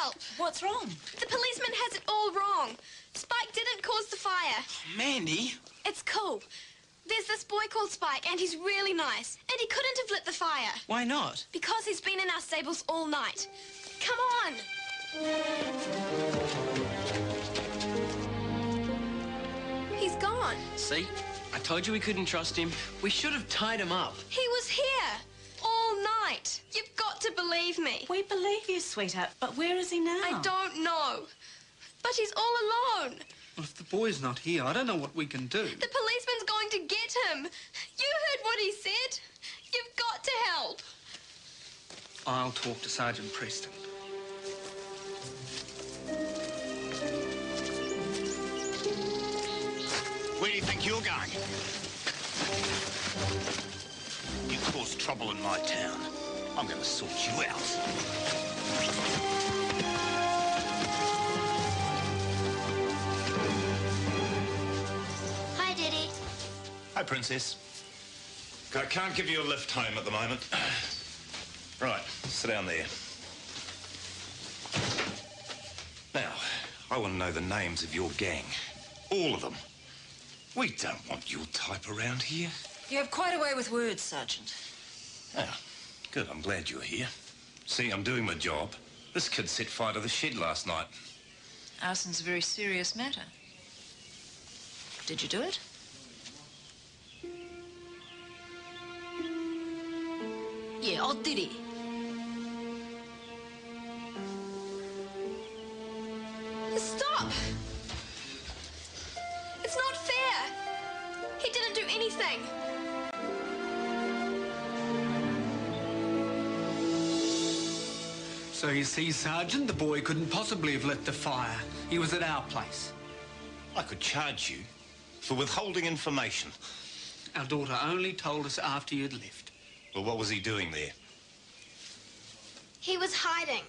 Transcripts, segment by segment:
help. What's wrong? The policeman has it all wrong. Spike didn't cause the fire. Mandy? It's cool. There's this boy called Spike, and he's really nice. And he couldn't have lit the fire. Why not? Because he's been in our stables all night. Come on. He's gone. See? I told you we couldn't trust him. We should have tied him up. He was here all night. You've got to believe me. We believe you, sweetheart, but where is he now? I don't know. But he's all alone. Well, if the boy's not here, I don't know what we can do. The policeman's going to get him. You heard what he said. You've got to help. I'll talk to Sergeant Preston. Where do you think you're going? You caused trouble in my town. I'm going to sort you out. Hi, Diddy. Hi, Princess. I can't give you a lift home at the moment. Right, sit down there. Now, I want to know the names of your gang. All of them. We don't want your type around here. You have quite a way with words, Sergeant. Oh, good. I'm glad you're here. See, I'm doing my job. This kid set fire to the shed last night. Arson's a very serious matter. Did you do it? Yeah, I did it. Stop! It's not fair. He didn't do anything. So you see, Sergeant, the boy couldn't possibly have lit the fire. He was at our place. I could charge you for withholding information. Our daughter only told us after you'd left. Well, what was he doing there? He was hiding.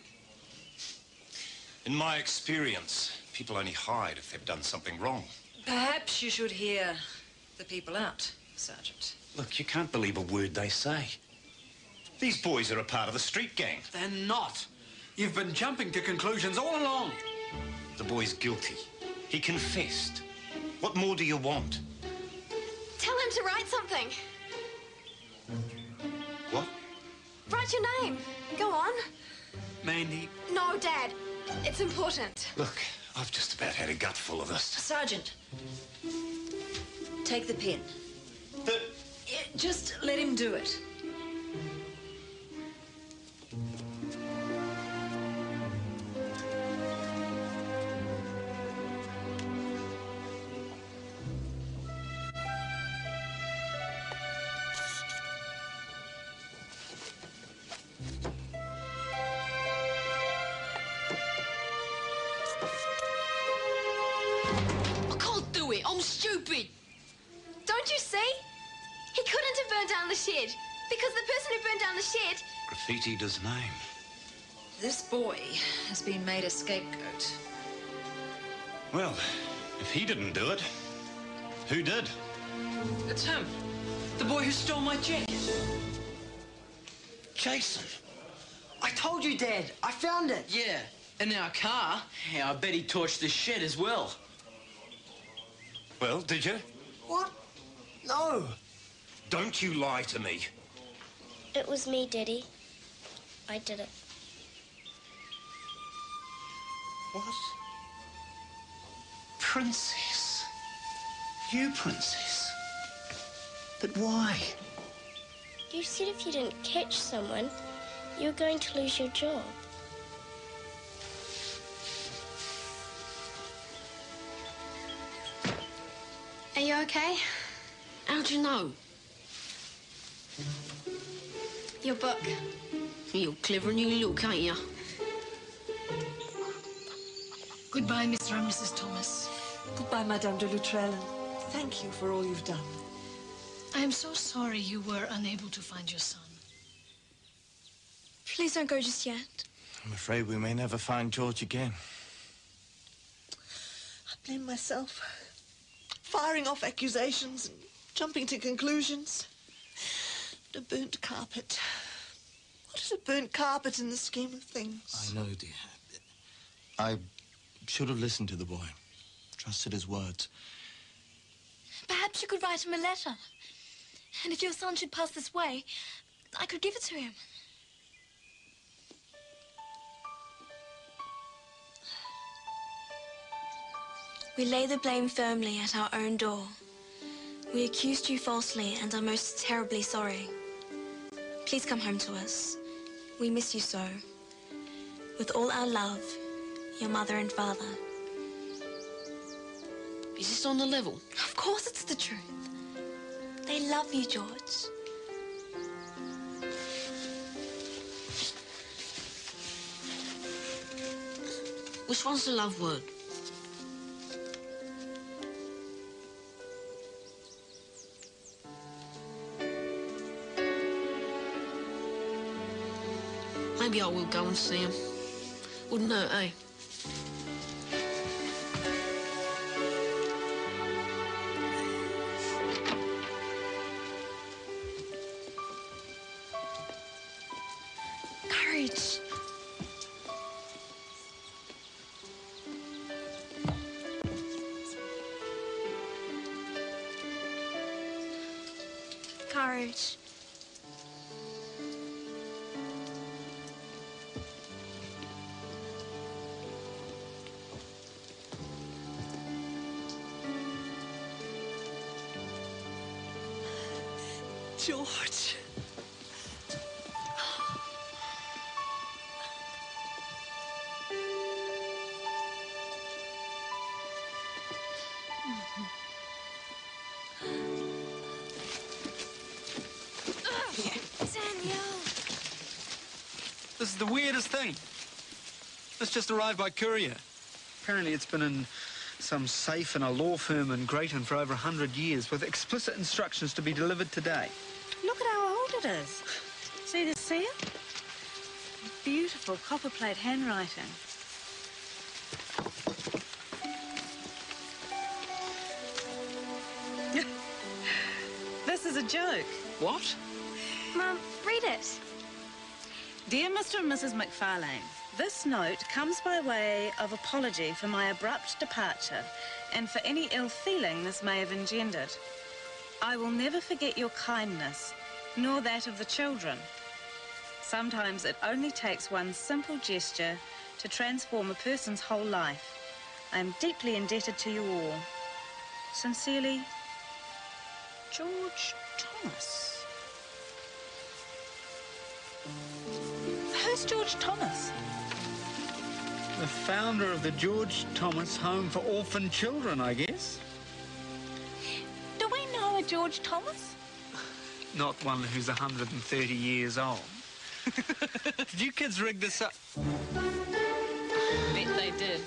In my experience, people only hide if they've done something wrong. Perhaps you should hear the people out, Sergeant. Look, you can't believe a word they say. These boys are a part of the street gang. They're not. You've been jumping to conclusions all along. The boy's guilty. He confessed. What more do you want? Tell him to write something. What? Write your name. Go on. Mandy. No, Dad. It's important. Look, I've just about had a gutful of this. Sergeant, take the pen. The... Yeah, just let him do it. I'm stupid. Don't you see? He couldn't have burned down the shed because the person who burned down the shed... Graffitied his name. This boy has been made a scapegoat. Well, if he didn't do it, who did? It's him. The boy who stole my check. Jason. I told you, Dad. I found it. Yeah, in our car. Yeah, I bet he torched the shed as well. Well, did you? What? No. Don't you lie to me. It was me, Daddy. I did it. What? Princess? You, Princess? But why? You said if you didn't catch someone, you were going to lose your job. Are you okay? How'd you know? Your book. You're clever and you look, ain't you? Goodbye, Mr. and Mrs. Thomas. Goodbye, Madame de Loutrell. Thank you for all you've done. I am so sorry you were unable to find your son. Please don't go just yet. I'm afraid we may never find George again. I blame myself. Firing off accusations and jumping to conclusions. The burnt carpet. What is a burnt carpet in the scheme of things? I know, dear. I should have listened to the boy, trusted his words. Perhaps you could write him a letter. And if your son should pass this way, I could give it to him. We lay the blame firmly at our own door. We accused you falsely and are most terribly sorry. Please come home to us. We miss you so. With all our love, your mother and father. Is this on the level? Of course it's the truth. They love you, George. Which one's the love word? Maybe I will go and see him. Wouldn't hurt, eh? Courage. Courage. George. Daniel. This is the weirdest thing. This just arrived by courier. Apparently it's been in some safe in a law firm in Grayton for over 100 years with explicit instructions to be delivered today. Look at how old it is. See the seal? Beautiful copperplate handwriting. This is a joke. What? Mum, read it. Dear Mr. and Mrs. McFarlane, this note comes by way of apology for my abrupt departure and for any ill feeling this may have engendered. I will never forget your kindness, nor that of the children. Sometimes it only takes one simple gesture to transform a person's whole life. I am deeply indebted to you all. Sincerely, George Thomas. Who's George Thomas? The founder of the George Thomas Home for Orphan Children, I guess. Do we know a George Thomas? Not one who's 130 years old. Did you kids rig this up? Bet they did.